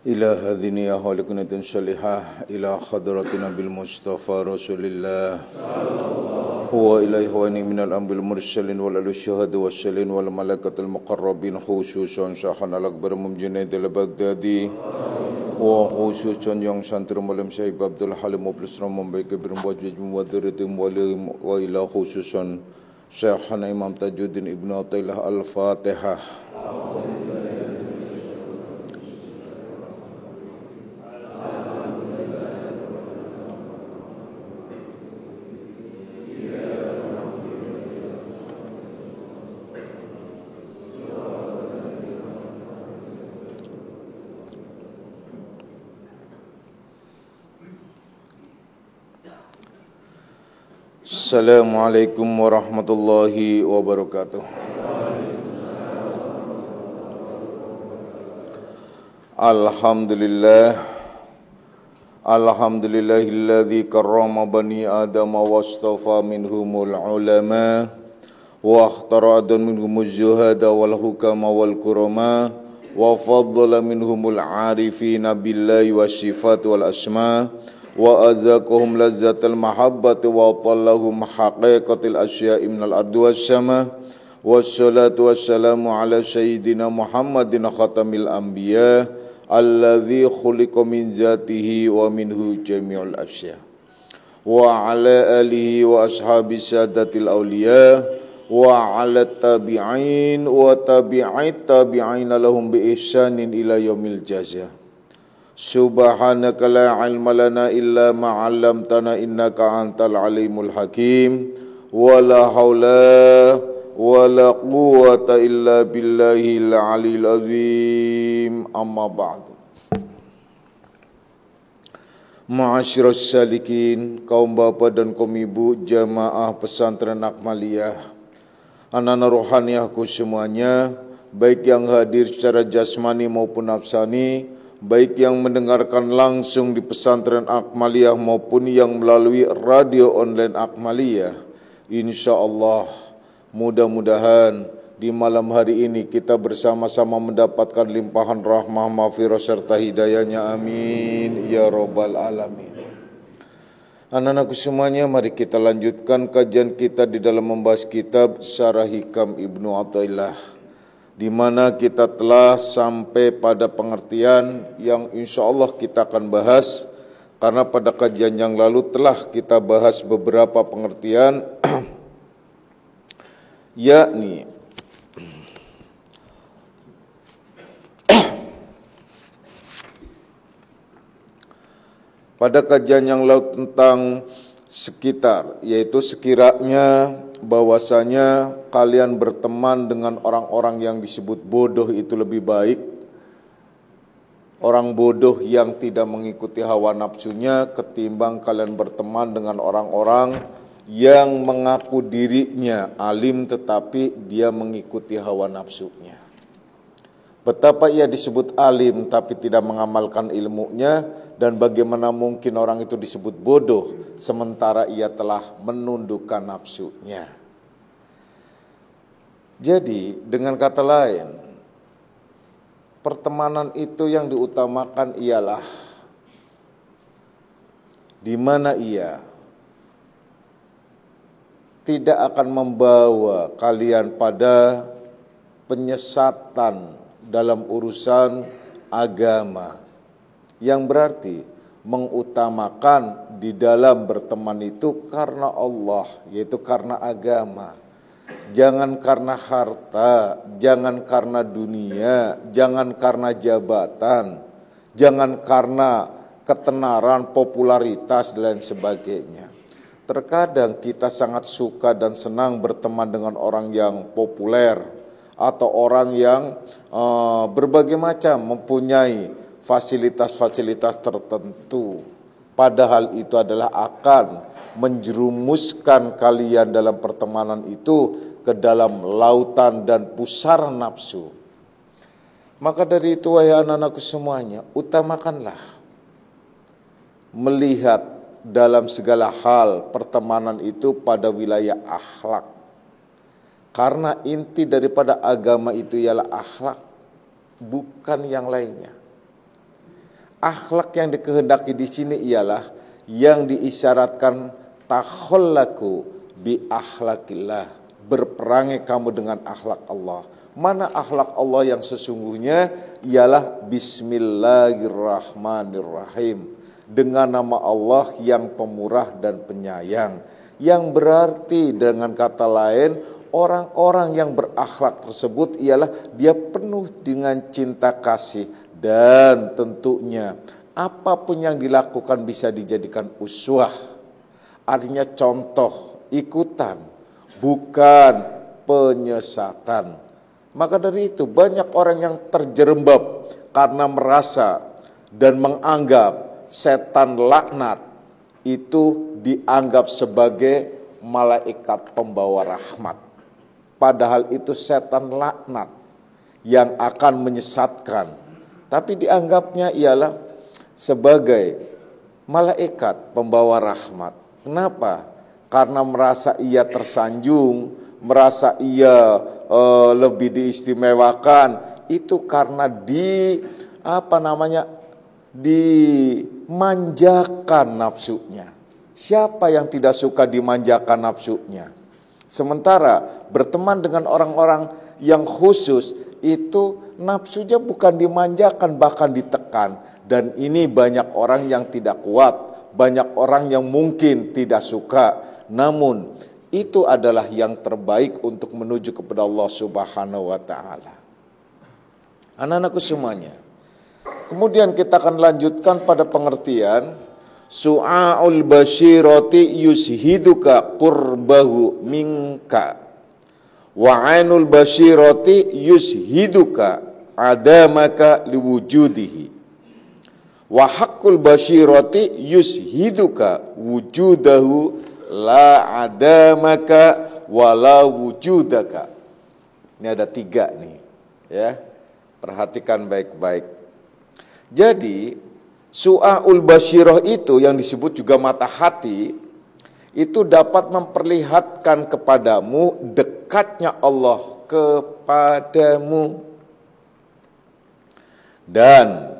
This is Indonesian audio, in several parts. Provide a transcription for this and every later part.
إلى هذه خالقنا صالحة إلى حضرة نبي المصطفى رسول الله وإلى إخواني من الأنبياء المرسلين والشهداء والصالحين والملائكة المقربين خصوصا شيخنا الأكبر مجنيد البغدادي وخصوصا yang santri malam Syekh Abdul Halim Mublisra membaik berwajib muwadiratim wa ila khususan Syekhana Imam Tajuddin Ibnu Athaillah Al-Fatihah. Assalamualaikum warahmatullahi wabarakatuh. Alhamdulillahilladzi karrama bani adama wastafa minhumul ulama wa akhtara minhumuz zuhada wal hukama wal kurama wa faddala minhumul arifina billahi wassifat wal asma wa azaqahum lazzatal mahabbati wa tallahum haqiqatil asya'i minal ardi was sama wassalatu wassalamu ala sayyidina Muhammadin khatamil anbiya alladzi khuliqa min zatihi wa minhu jami'ul asya wa ala alihi wa ashabi sadatil awliya wa ala tabi'in wa tabi'it tabi'in lahum bi ihsanin ila yaumil jazaa. Subhanaka la ilma lana illa ma 'allamtana innaka antal alimul hakim wa la haula wa la quwwata illa billahil aliyil azim amma ba'du. Ma'asyiras salikin, kaum bapak dan kaum ibu jamaah pesantren Akmaliyah, anak-anak rohaniahku semuanya, baik yang hadir secara jasmani maupun nafsani, baik yang mendengarkan langsung di pesantren Akmaliyah maupun yang melalui radio online Akmaliyah. InsyaAllah mudah-mudahan di malam hari ini kita bersama-sama mendapatkan limpahan rahmah maghfirah serta hidayahnya, amin ya rabbal alamin. Anak-anakku semuanya, mari kita lanjutkan kajian kita di dalam membahas kitab Syarah Hikam Ibnu Athaillah, di mana kita telah sampai pada pengertian yang insya Allah kita akan bahas, karena pada kajian yang lalu telah kita bahas beberapa pengertian yakni pada kajian yang lalu tentang sekitar, yaitu sekiranya bahwasanya kalian berteman dengan orang-orang yang disebut bodoh itu lebih baik, orang bodoh yang tidak mengikuti hawa nafsunya, ketimbang kalian berteman dengan orang-orang yang mengaku dirinya alim tetapi dia mengikuti hawa nafsunya. Betapa ia disebut alim tapi tidak mengamalkan ilmunya, dan bagaimana mungkin orang itu disebut bodoh sementara ia telah menundukkan nafsunya. Jadi dengan kata lain, pertemanan itu yang diutamakan ialah di mana ia tidak akan membawa kalian pada penyesatan dalam urusan agama, yang berarti mengutamakan di dalam berteman itu karena Allah, yaitu karena agama. Jangan karena harta, jangan karena dunia, jangan karena jabatan, jangan karena ketenaran, popularitas dan lain sebagainya. Terkadang kita sangat suka dan senang berteman dengan orang yang populer atau orang yang berbagai macam mempunyai fasilitas-fasilitas tertentu. Padahal itu adalah akan menjerumuskan kalian dalam pertemanan itu ke dalam lautan dan pusaran nafsu. Maka dari itu, wahai anak-anakku semuanya, utamakanlah melihat dalam segala hal pertemanan itu pada wilayah akhlak. Karena inti daripada agama itu ialah akhlak, bukan yang lainnya. akhlak yang dikehendaki di sini ialah yang diisyaratkan takhallaku bi akhlakillah, berperangi kamu dengan akhlak Allah. Mana akhlak Allah yang sesungguhnya? Ialah bismillahirrahmanirrahim, dengan nama Allah yang pemurah dan penyayang. Yang berarti dengan kata lain, orang-orang yang berakhlak tersebut ialah dia penuh dengan cinta kasih. Dan tentunya apapun yang dilakukan bisa dijadikan uswah, artinya contoh, ikutan, bukan penyesatan. Maka dari itu banyak orang yang terjerembab karena merasa dan menganggap setan laknat itu dianggap sebagai malaikat pembawa rahmat. Padahal itu setan laknat yang akan menyesatkan. Tapi dianggapnya ialah sebagai malaikat pembawa rahmat. Kenapa? Karena merasa ia tersanjung, merasa ia lebih diistimewakan. Itu karena dimanjakan nafsunya. Siapa yang tidak suka dimanjakan nafsunya? Sementara berteman dengan orang-orang yang khusus, itu nafsunya bukan dimanjakan, bahkan ditekan. Dan ini banyak orang yang tidak kuat, banyak orang yang mungkin tidak suka. Namun itu adalah yang terbaik untuk menuju kepada Allah Subhanahu wa taala. Anak-anakku semuanya. Kemudian kita akan lanjutkan pada pengertian su'aul basyirati yushiduka qurbahu minka wa ainul basyirati yushiduka adamaka liwujudihi wa haqqul basyirati yushiduka wujudahu la adamaka wala wujudaka. Ini ada 3 nih, ya. Perhatikan baik-baik. Jadi su'aul basyirah itu yang disebut juga mata hati, itu dapat memperlihatkan kepadamu dekatnya Allah kepadamu. Dan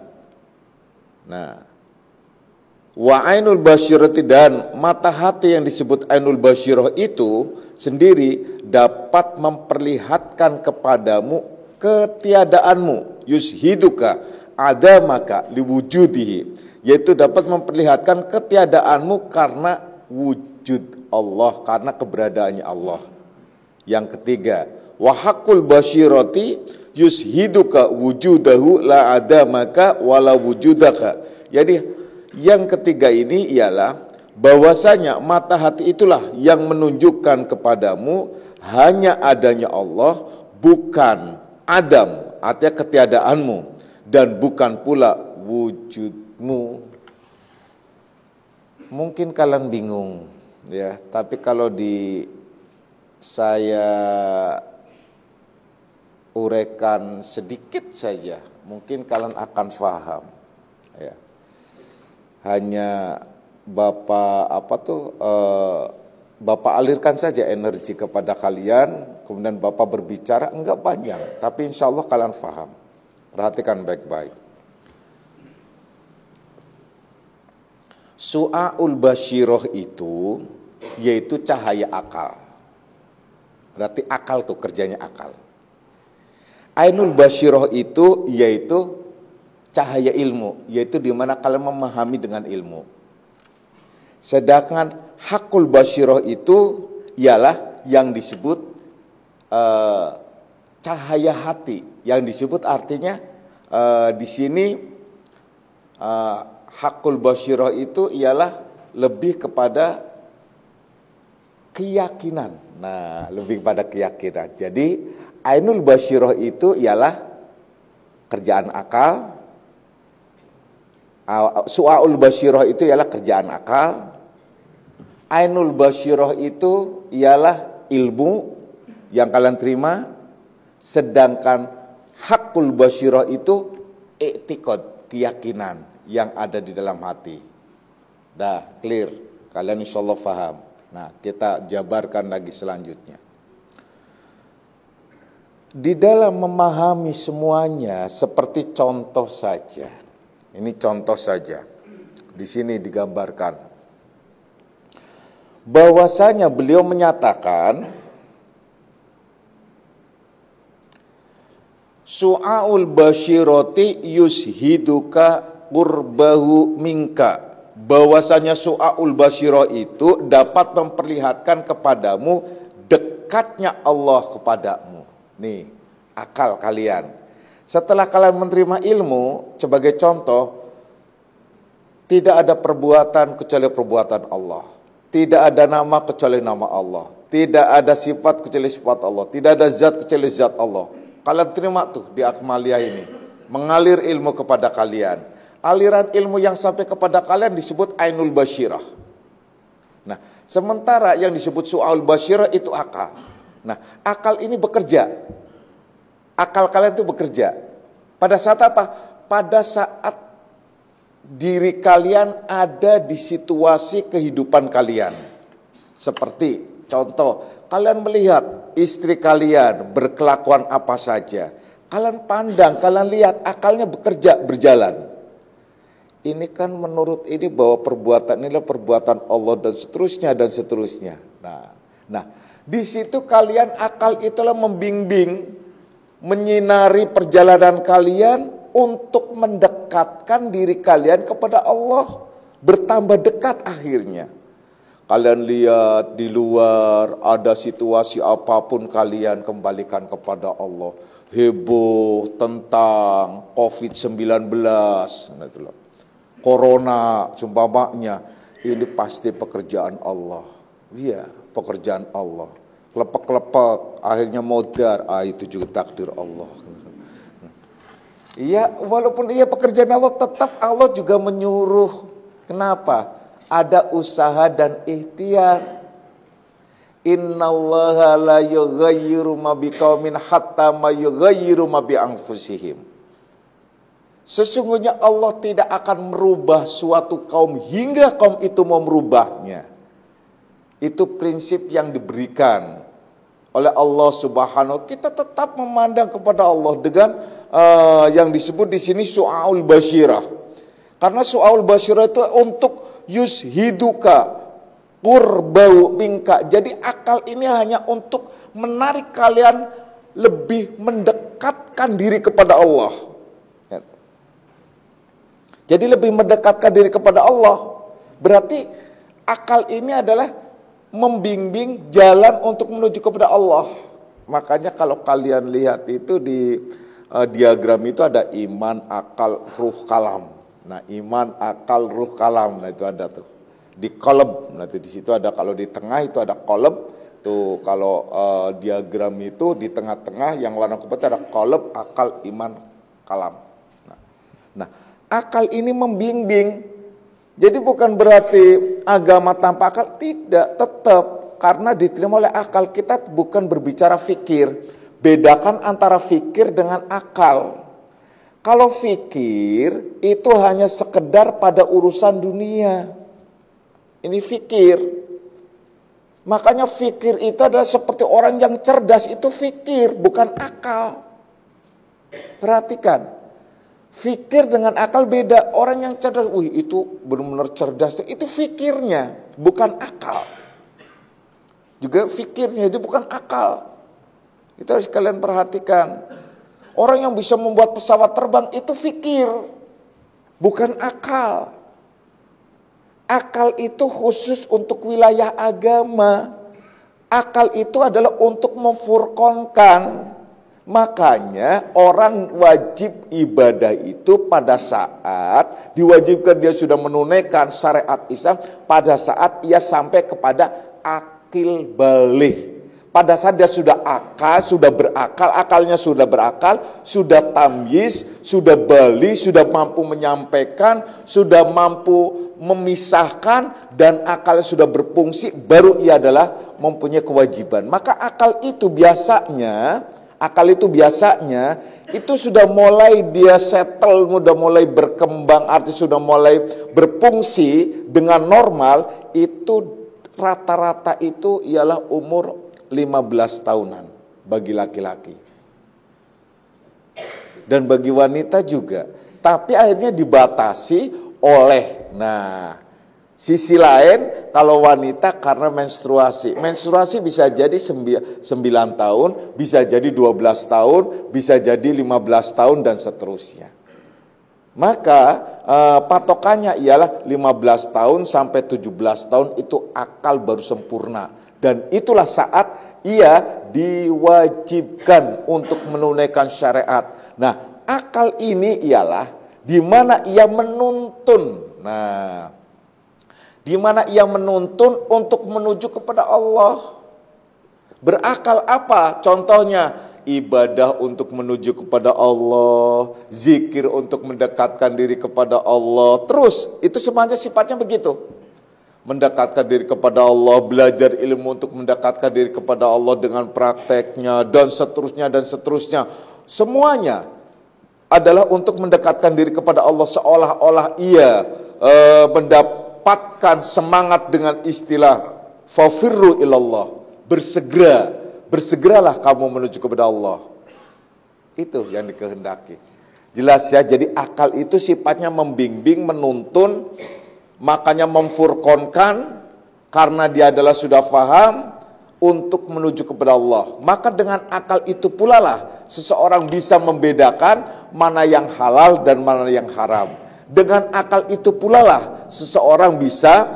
wa ainul basyirati, dan mata hati yang disebut ainul basyirah itu sendiri dapat memperlihatkan kepadamu ketiadaanmu, yushiduka adamaka liwujudihi, yaitu dapat memperlihatkan ketiadaanmu karena wujud Allah, karena keberadaannya Allah. Yang ketiga, wa haqqul basyirati yushiduka wujudahu la adamaka wala wujudaka. Jadi yang ketiga ini ialah bahwasanya mata hati itulah yang menunjukkan kepadamu hanya adanya Allah, bukan adam, artinya ketiadaanmu, dan bukan pula wujudmu. Mungkin kalian bingung, ya, tapi kalau saya uraikan sedikit saja, mungkin kalian akan paham, ya. Hanya Bapak alirkan saja energi kepada kalian, kemudian Bapak berbicara, enggak banyak, tapi insya Allah kalian paham. Perhatikan baik-baik. Su'aul basyirah itu yaitu cahaya akal. Berarti akal tuh kerjanya akal. Ainul basyirah itu yaitu cahaya ilmu, yaitu di mana kalian memahami dengan ilmu. Sedangkan hakul basyirah itu ialah yang disebut cahaya hati. Yang disebut artinya di sini hakul basyirah itu ialah lebih kepada keyakinan. Nah, lebih pada keyakinan. Jadi ainul basyirah itu ialah kerjaan akal. Su'aul basyirah itu ialah kerjaan akal. Ainul basyirah itu ialah ilmu yang kalian terima. Sedangkan hakul basyirah itu i'tiqad, keyakinan yang ada di dalam hati. Dah clear, kalian insyaallah paham. Nah, kita jabarkan lagi selanjutnya. Di dalam memahami semuanya, seperti contoh saja, Ini contoh saja. Di sini digambarkan bahwasanya beliau menyatakan su'aul basyirati yushiduka qurbahu minka. Bahwasanya su'aul basyirah itu dapat memperlihatkan kepadamu dekatnya Allah kepadamu. Nih, akal kalian. Setelah kalian menerima ilmu, sebagai contoh, tidak ada perbuatan kecuali perbuatan Allah. Tidak ada nama kecuali nama Allah. Tidak ada sifat kecuali sifat Allah. Tidak ada zat kecuali zat Allah. Kalian terima tuh di Akmaliyah ini. Mengalir ilmu kepada kalian. Aliran ilmu yang sampai kepada kalian disebut Ainul Basyirah. Nah, sementara yang disebut Su'aul Basyirah itu akal. Nah, akal ini bekerja. Akal kalian itu bekerja. Pada saat apa? Pada saat diri kalian ada di situasi kehidupan kalian. Seperti contoh, kalian melihat istri kalian berkelakuan apa saja. Kalian pandang, kalian lihat, akalnya bekerja, berjalan. Ini kan menurut ini bahwa perbuatan inilah perbuatan Allah dan seterusnya dan seterusnya. Nah, di situ kalian akal itulah membimbing, menyinari perjalanan kalian untuk mendekatkan diri kalian kepada Allah, bertambah dekat akhirnya. Kalian lihat di luar ada situasi apapun, kalian kembalikan kepada Allah. Heboh tentang COVID-19, nah itulah. Corona, sumpamanya, ini pasti pekerjaan Allah. Iya, pekerjaan Allah. Kelepek-kelepek, akhirnya modar, itu juga takdir Allah. Iya, walaupun iya pekerjaan Allah, tetap Allah juga menyuruh. Kenapa? Ada usaha dan ikhtiar. Innallaha la yughayyiru ma biqaumin hatta ma yughayyiru ma bi anfusihim. Sesungguhnya Allah tidak akan merubah suatu kaum hingga kaum itu mau merubahnya. Itu prinsip yang diberikan oleh Allah Subhanahu. Kita tetap memandang kepada Allah dengan yang disebut di sini su'aul basyirah. Karena su'aul basyirah itu untuk yushiduka qurbau minka. Jadi akal ini hanya untuk menarik kalian lebih mendekatkan diri kepada Allah. Jadi lebih mendekatkan diri kepada Allah. Berarti akal ini adalah membimbing jalan untuk menuju kepada Allah. Makanya kalau kalian lihat itu di diagram itu ada iman, akal, ruh, kalam. Nah, iman, akal, ruh, kalam. Nah, itu ada tuh. Di kolab. Nah, di situ ada, kalau di tengah itu ada kolab. Tuh kalau diagram itu di tengah-tengah yang warna kuning ada kolab, akal, iman, kalam. Nah, akal ini membimbing. Jadi bukan berarti agama tanpa akal, tidak, tetap. Karena diterima oleh akal, kita bukan berbicara fikir. Bedakan antara fikir dengan akal. Kalau fikir itu hanya sekedar pada urusan dunia. Ini fikir. Makanya fikir itu adalah seperti orang yang cerdas, itu fikir, bukan akal. Perhatikan. Fikir dengan akal beda. Orang yang cerdas, itu benar-benar cerdas. Itu fikirnya, bukan akal. Juga fikirnya, itu bukan akal. Itu harus kalian perhatikan. Orang yang bisa membuat pesawat terbang, itu fikir, bukan akal. Akal itu khusus untuk wilayah agama. Akal itu adalah untuk memfurqonkan. Makanya orang wajib ibadah itu pada saat diwajibkan dia sudah menunaikan syariat Islam, pada saat ia sampai kepada akil baligh. Pada saat dia sudah akal, sudah berakal, akalnya sudah berakal, sudah tamyiz, sudah baligh, sudah mampu menyampaikan, sudah mampu memisahkan, dan akalnya sudah berfungsi, baru ia adalah mempunyai kewajiban. Maka akal itu biasanya itu sudah mulai dia settle, sudah mulai berkembang, artinya sudah mulai berfungsi dengan normal, itu rata-rata itu ialah umur 15 tahunan bagi laki-laki. Dan bagi wanita juga, tapi akhirnya dibatasi oleh, sisi lain kalau wanita karena menstruasi. Menstruasi bisa jadi 9 tahun, bisa jadi 12 tahun, bisa jadi 15 tahun dan seterusnya. Maka patokannya ialah 15 tahun sampai 17 tahun itu akal baru sempurna. Dan itulah saat ia diwajibkan untuk menunaikan syariat. Nah, akal ini ialah di mana ia menuntun. Di mana ia menuntun untuk menuju kepada Allah. Berakal apa? Contohnya, ibadah untuk menuju kepada Allah, zikir untuk mendekatkan diri kepada Allah. Terus, itu semuanya sifatnya begitu. Mendekatkan diri kepada Allah, belajar ilmu untuk mendekatkan diri kepada Allah dengan prakteknya, dan seterusnya, dan seterusnya. Semuanya adalah untuk mendekatkan diri kepada Allah, seolah-olah ia mendapatkan semangat dengan istilah fafirru ilallah, bersegeralah kamu menuju kepada Allah. Itu yang dikehendaki. Jelas ya, jadi akal itu sifatnya membimbing, menuntun, makanya memfurqonkan karena dia adalah sudah faham untuk menuju kepada Allah. Maka dengan akal itu pula lah seseorang bisa membedakan mana yang halal dan mana yang haram. Dengan akal itu pula lah seseorang bisa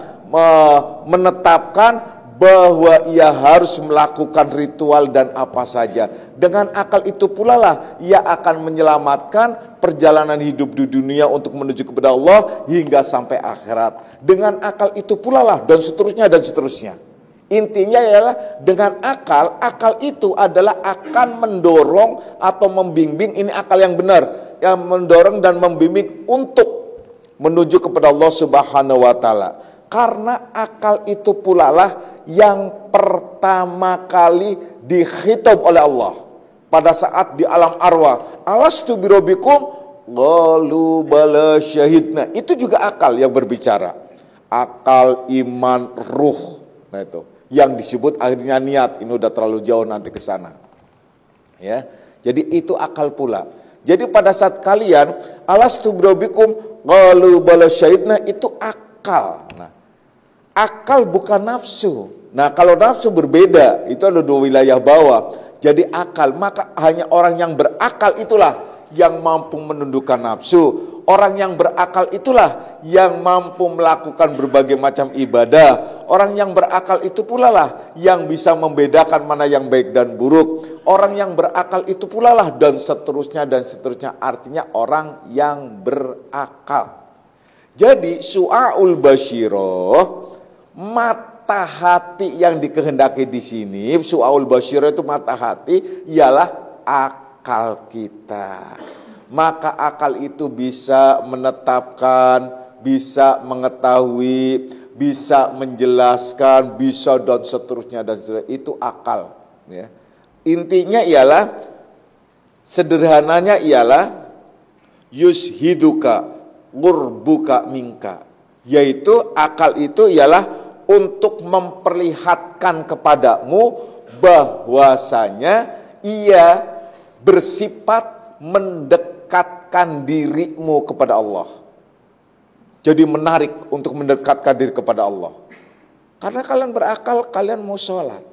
menetapkan bahwa ia harus melakukan ritual dan apa saja. Dengan akal itu pula lah ia akan menyelamatkan perjalanan hidup di dunia untuk menuju kepada Allah hingga sampai akhirat. Dengan akal itu pula lah dan seterusnya dan seterusnya. Intinya ialah dengan akal itu adalah akan mendorong atau membimbing, ini akal yang benar, yang mendorong dan membimbing untuk menuju kepada Allah Subhanahu wa taala. Karena akal itu pula lah yang pertama kali dikhitab oleh Allah pada saat di alam arwah. Alastu birabbikum? Qalu bala syahidna. Itu juga akal yang berbicara. Akal, iman, ruh. Nah itu yang disebut akhirnya niat. Ini udah terlalu jauh nanti ke sana. Ya. Jadi itu akal pula. Jadi pada saat kalian alastu birabbikum qalu bala syahidna, itu akal. Nah, akal bukan nafsu. Nah, kalau nafsu berbeda, itu ada dua wilayah bawah. Jadi akal, maka hanya orang yang berakal itulah yang mampu menundukkan nafsu. Orang yang berakal itulah yang mampu melakukan berbagai macam ibadah. Orang yang berakal itu pula lah yang bisa membedakan mana yang baik dan buruk. Orang yang berakal itu pula lah dan seterusnya dan seterusnya. Artinya orang yang berakal. Jadi su'aul basyirah, mata hati yang dikehendaki di sini, su'aul basyirah itu mata hati, ialah akal kita. Maka akal itu bisa menetapkan, bisa mengetahui, bisa menjelaskan, bisa dan seterusnya dan seterusnya. Itu akal. Ya. Intinya ialah, sederhananya ialah yushiduka qurbuka minka. Yaitu akal itu ialah untuk memperlihatkan kepadamu bahwasanya ia bersifat mendekatkan dirimu kepada Allah. Jadi menarik untuk mendekatkan diri kepada Allah. Karena kalian berakal, kalian mau sholat.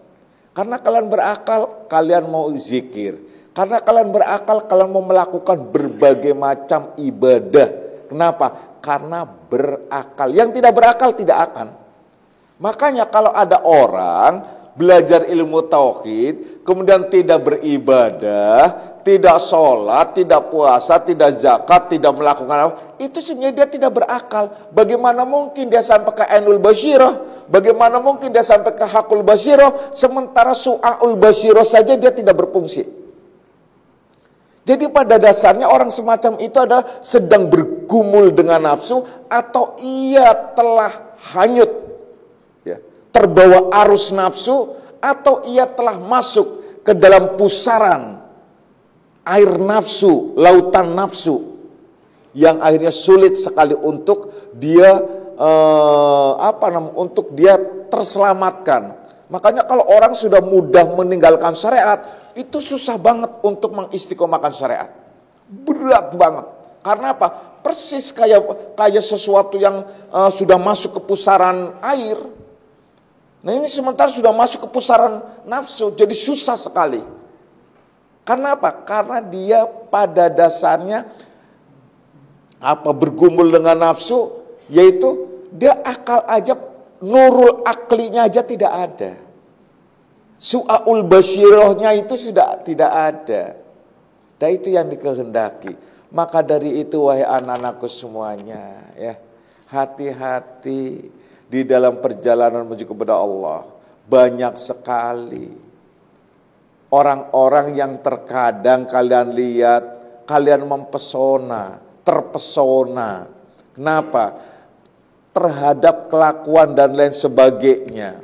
Karena kalian berakal, kalian mau zikir. Karena kalian berakal, kalian mau melakukan berbagai macam ibadah. Kenapa? Karena berakal. Yang tidak berakal tidak akan. Makanya kalau ada orang belajar ilmu tauhid, kemudian tidak beribadah, tidak sholat, tidak puasa, tidak zakat, tidak melakukan apa, itu sebenarnya dia tidak berakal. Bagaimana mungkin dia sampai ke ainul basyirah? Bagaimana mungkin dia sampai ke hakul basyirah? Sementara su'aul basyirah saja dia tidak berfungsi. Jadi pada dasarnya orang semacam itu adalah sedang bergumul dengan nafsu, atau ia telah hanyut, ya, terbawa arus nafsu, atau ia telah masuk ke dalam pusaran air nafsu, lautan nafsu, yang akhirnya sulit sekali untuk dia untuk dia terselamatkan. Makanya kalau orang sudah mudah meninggalkan syariat, itu susah banget untuk mengistiqomahkan syariat. Berat banget. Karena apa? Persis kayak sesuatu yang sudah masuk ke pusaran air. Nah ini sementara sudah masuk ke pusaran nafsu, jadi susah sekali. Karena apa? Karena dia pada dasarnya bergumul dengan nafsu, yaitu dia akal aja, nurul aklinya aja tidak ada. Su'aul basyirahnya itu sudah tidak ada. Dan itu yang dikehendaki. Maka dari itu wahai anak-anakku semuanya, ya, hati-hati di dalam perjalanan menuju kepada Allah. Banyak sekali orang-orang yang terkadang kalian lihat, kalian mempesona, terpesona. Kenapa? Terhadap kelakuan dan lain sebagainya.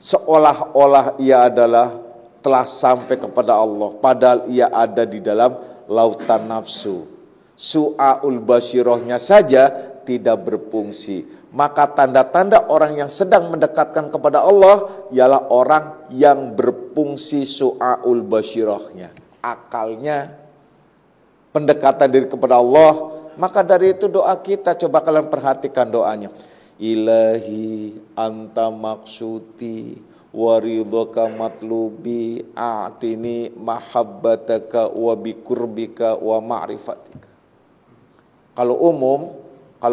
Seolah-olah ia adalah telah sampai kepada Allah, padahal ia ada di dalam lautan nafsu. Su'aul basyirahnya saja tidak berfungsi. Maka tanda-tanda orang yang sedang mendekatkan kepada Allah ialah orang yang berfungsi su'aul basyirahnya, akalnya, pendekatan diri kepada Allah. Maka dari itu doa kita, coba kalian perhatikan doanya. Ilahi anta maksudi waridhaka matlubi a'tini mahabbataka wa bikurbika wa ma'rifatika. Kalau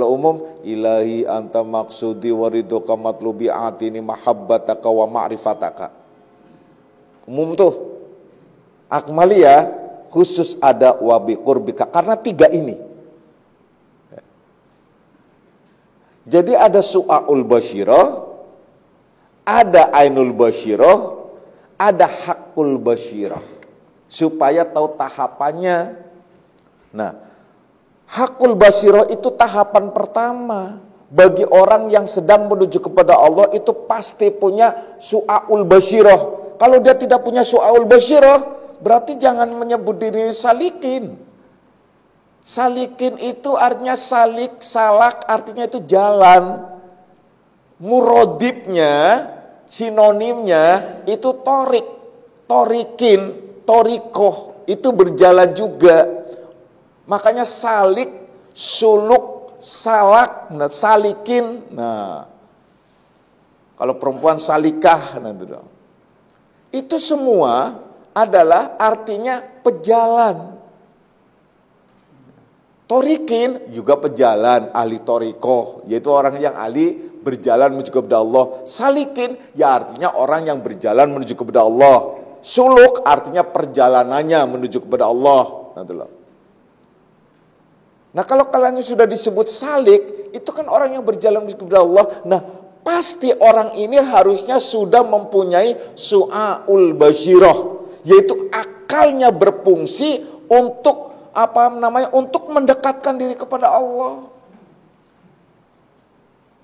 umum ilahi anta maksudi waridhaka matlubi a'tini mahabbataka wa ma'rifataka. Umum tuh. Akmaliyah khusus ada wa bikurbika karena 3 ini. Jadi ada su'aul basyirah, ada ainul basyirah, ada hakul basyirah. Supaya tahu tahapannya. Nah, hakul basyirah itu tahapan pertama. Bagi orang yang sedang menuju kepada Allah itu pasti punya su'aul basyirah. Kalau dia tidak punya su'aul basyirah, berarti jangan menyebut diri salikin. Salikin itu artinya salik, salak artinya itu jalan. Murodibnya, sinonimnya itu torik, torikin, torikoh, itu berjalan juga. Makanya salik, suluk, salak, nah, salikin. Nah, kalau perempuan salikah, nah itu dong. Itu semua adalah artinya pejalan. Torikin juga pejalan, ahli torikoh, yaitu orang yang ahli berjalan menuju kepada Allah. Salikin ya artinya orang yang berjalan menuju kepada Allah. Suluk artinya perjalanannya menuju kepada Allah. Nah kalau kalian sudah disebut salik, itu kan orang yang berjalan menuju kepada Allah. Nah pasti orang ini harusnya sudah mempunyai su'aul basyirah, yaitu akalnya berfungsi untuk untuk mendekatkan diri kepada Allah.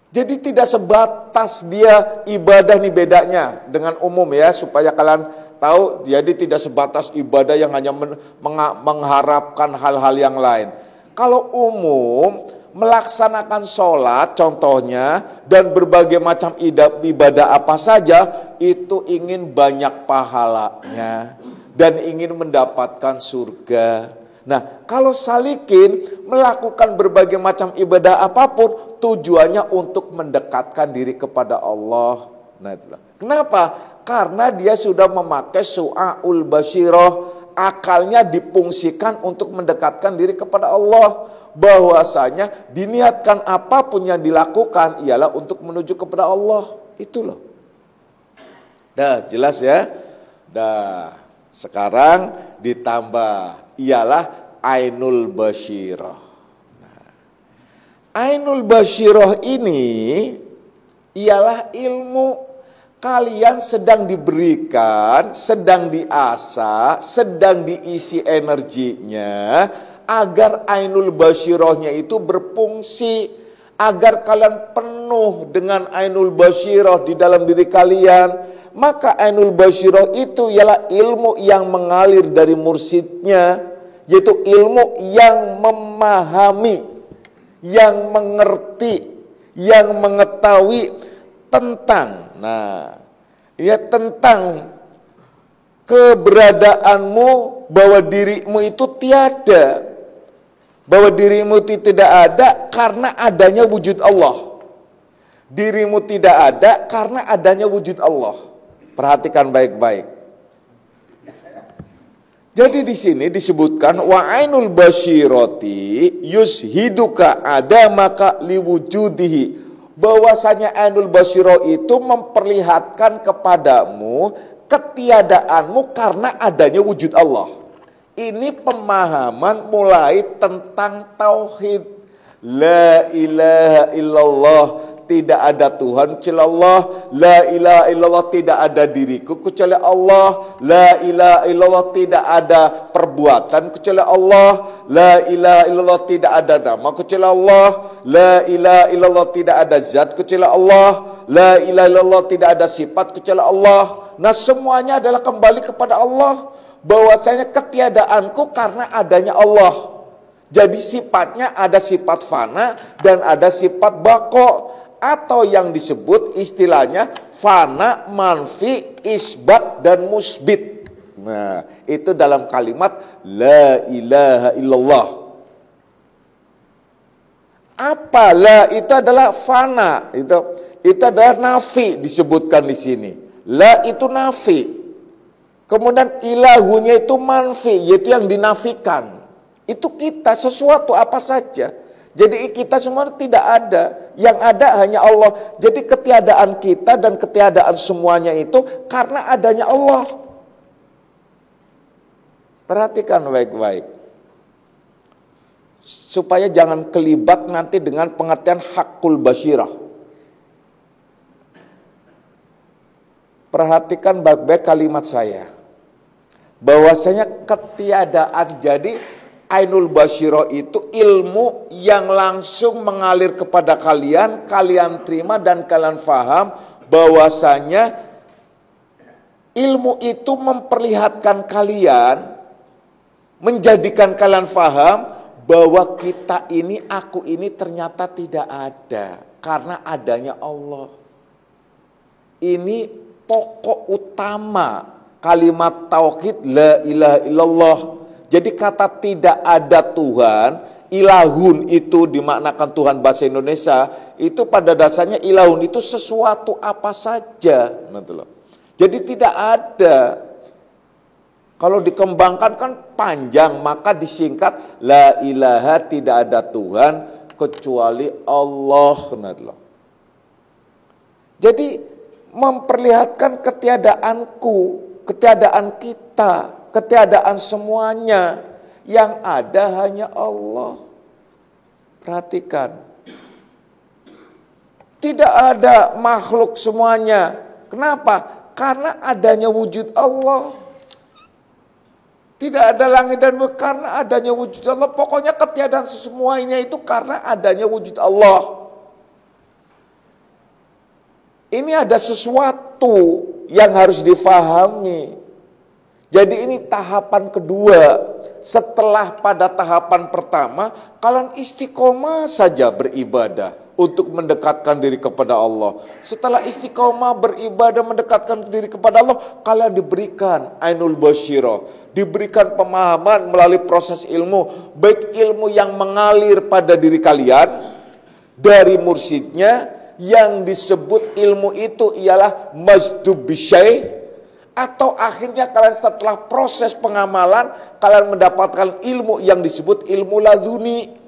Jadi tidak sebatas dia ibadah, nih bedanya dengan umum ya, supaya kalian tahu. Jadi tidak sebatas ibadah yang hanya mengharapkan hal-hal yang lain. Kalau umum melaksanakan sholat contohnya dan berbagai macam ibadah apa saja, itu ingin banyak pahalanya dan ingin mendapatkan surga. Nah, kalau salikin melakukan berbagai macam ibadah apapun, tujuannya untuk mendekatkan diri kepada Allah. Nah, itulah. Kenapa? Karena dia sudah memakai su'aul basyirah, akalnya difungsikan untuk mendekatkan diri kepada Allah. Bahwasanya diniatkan apapun yang dilakukan ialah untuk menuju kepada Allah. Itu loh. Dah, jelas ya? Dah, sekarang ditambah ialah ainul basyirah. Nah, ainul basyirah ini ialah ilmu kalian sedang diberikan, sedang diasah, sedang diisi energinya agar ainul basyirahnya itu berfungsi, agar kalian penuh dengan ainul basyirah di dalam diri kalian. Maka ainul basyirah itu ialah ilmu yang mengalir dari mursyidnya, yaitu ilmu yang memahami, yang mengerti, yang mengetahui tentang, tentang keberadaanmu, bahwa dirimu itu tiada, Bahwa dirimu itu tidak ada karena adanya wujud Allah. Dirimu tidak ada karena adanya wujud Allah. Perhatikan baik-baik. Jadi di sini disebutkan wa ainul basyirati yushiduka adamaka liwujudihi. Bahwasanya ainul basyirah itu memperlihatkan kepadamu ketiadaanmu karena adanya wujud Allah. Ini pemahaman mulai tentang tauhid. La ilaha illallah, tidak ada Tuhan kecuali Allah. La ilaha illallah, tidak ada diriku kecuali Allah. La ilaha illallah, tidak ada perbuatan kecuali Allah. La ilaha illallah, tidak ada nama kecuali Allah. La ilaha illallah, tidak ada zat kecuali Allah. La ilaha illallah, tidak ada sifat kecuali Allah. Nah, semuanya adalah kembali kepada Allah. Bahwasanya ketiadaanku karena adanya Allah. Jadi sifatnya ada sifat fana dan ada sifat bako, atau yang disebut istilahnya fana, manfi, isbat, dan musbit. Nah, itu dalam kalimat la ilaha illallah. Apa la? Itu adalah fana. Itu adalah nafi disebutkan di sini. La itu nafi. Kemudian ilahunya itu manfi, yaitu yang dinafikan. Itu kita, sesuatu apa saja. Jadi kita semua tidak ada. Yang ada hanya Allah. Jadi ketiadaan kita dan ketiadaan semuanya itu karena adanya Allah. Perhatikan baik-baik. Supaya jangan kelibat nanti dengan pengertian hakul basyirah. Perhatikan baik-baik kalimat saya. Bahwasanya ketiadaan, jadi ainul basyirah itu ilmu yang langsung mengalir kepada kalian, kalian terima dan kalian faham bahwasanya ilmu itu memperlihatkan kalian, menjadikan kalian faham bahwa kita ini, aku ini ternyata tidak ada karena adanya Allah. Ini pokok utama kalimat tauhid la ilaha illallah. Jadi kata tidak ada Tuhan, ilahun itu dimaknakan Tuhan bahasa Indonesia, itu pada dasarnya ilahun itu sesuatu apa saja. Jadi tidak ada. Kalau dikembangkan kan panjang, maka disingkat la ilaha, tidak ada Tuhan kecuali Allah. Jadi memperlihatkan ketiadaanku, ketiadaan kita, ketiadaan semuanya, yang ada hanya Allah. Perhatikan. Tidak ada makhluk semuanya. Kenapa? Karena adanya wujud Allah. Tidak ada langit dan bumi karena adanya wujud Allah. Pokoknya ketiadaan semuanya itu karena adanya wujud Allah. Ini ada sesuatu yang harus difahami. Jadi ini tahapan kedua. Setelah pada tahapan pertama, kalian istiqomah saja beribadah untuk mendekatkan diri kepada Allah. Setelah istiqomah beribadah mendekatkan diri kepada Allah, kalian diberikan ainul basyirah, diberikan pemahaman melalui proses ilmu, baik ilmu yang mengalir pada diri kalian dari mursyidnya, yang disebut ilmu itu ialah majdub bisyai, atau akhirnya kalian setelah proses pengamalan kalian mendapatkan ilmu yang disebut ilmu laduni.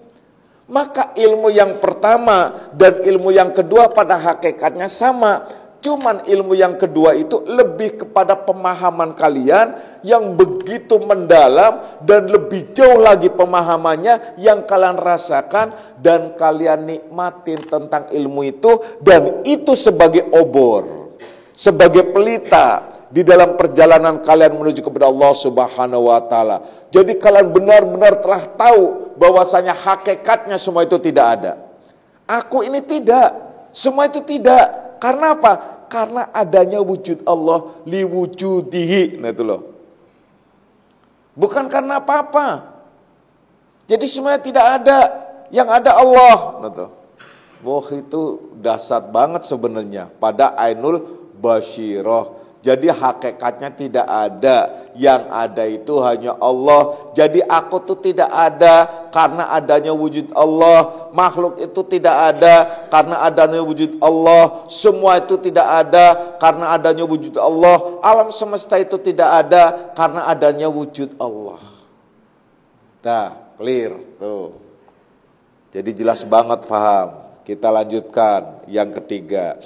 Maka ilmu yang pertama dan ilmu yang kedua pada hakikatnya sama, cuman ilmu yang kedua itu lebih kepada pemahaman kalian yang begitu mendalam dan lebih jauh lagi pemahamannya yang kalian rasakan dan kalian nikmatin tentang ilmu itu, dan itu sebagai obor, sebagai pelita di dalam perjalanan kalian menuju kepada Allah Subhanahu wa taala. Jadi kalian benar-benar telah tahu bahwasanya hakikatnya semua itu tidak ada. Aku ini tidak, semua itu tidak. Karena apa? Karena adanya wujud Allah liwujudihi. Nah itu loh. Bukan karena apa-apa. Jadi semuanya tidak ada, yang ada Allah. Nah tuh. Wah, itu dahsyat banget sebenarnya pada ainul basyirah. Jadi hakikatnya tidak ada, yang ada itu hanya Allah. Jadi aku tuh tidak ada karena adanya wujud Allah. Makhluk itu tidak ada karena adanya wujud Allah. Semua itu tidak ada karena adanya wujud Allah. Alam semesta itu tidak ada karena adanya wujud Allah. Dah, clear tuh. Jadi jelas banget, paham. Kita lanjutkan yang ketiga.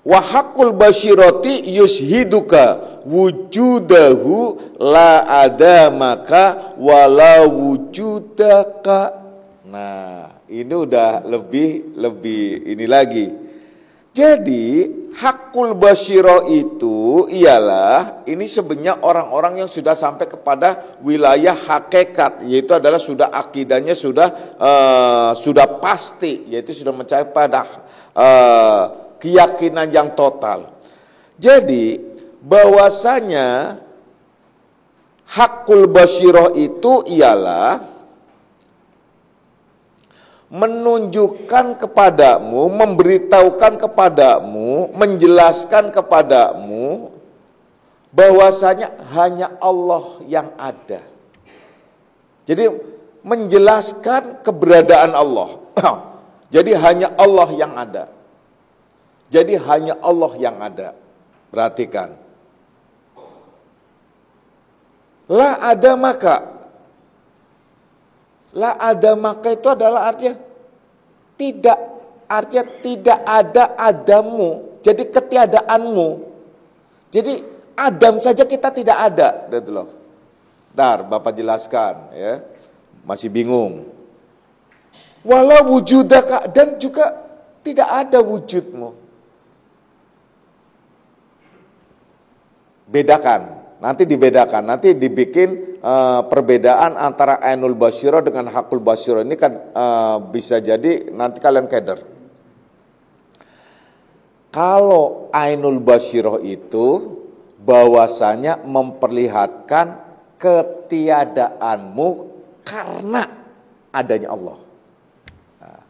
Wa haqqul basyirati yushiduka wujudahu la adamaka wala wujudaka. Nah, ini udah lebih ini lagi. Jadi haqqul basyirah itu ialah ini sebenarnya orang-orang yang sudah sampai kepada wilayah hakikat, yaitu adalah sudah akidahnya sudah pasti, yaitu sudah mencapai pada keyakinan yang total. Jadi bahwasanya haqqul basyirah itu ialah menunjukkan kepadamu, memberitahukan kepadamu, menjelaskan kepadamu bahwasanya hanya Allah yang ada. Jadi menjelaskan keberadaan Allah. Jadi hanya Allah yang ada. Jadi hanya Allah yang ada. Perhatikan. La ada maka. La ada maka itu adalah artinya tidak ada adamu. Jadi ketiadaanmu. Jadi Adam saja kita tidak ada. Gitu loh. Bentar, Bapak jelaskan ya. Masih bingung. Walau wujudaka, dan juga tidak ada wujudmu. Bedakan, nanti dibedakan, nanti dibikin perbedaan antara ainul basyirah dengan haqqul basyirah. Ini kan bisa jadi nanti kalian keder. Kalau ainul basyirah itu bahwasanya memperlihatkan ketiadaanmu karena adanya Allah. Nah,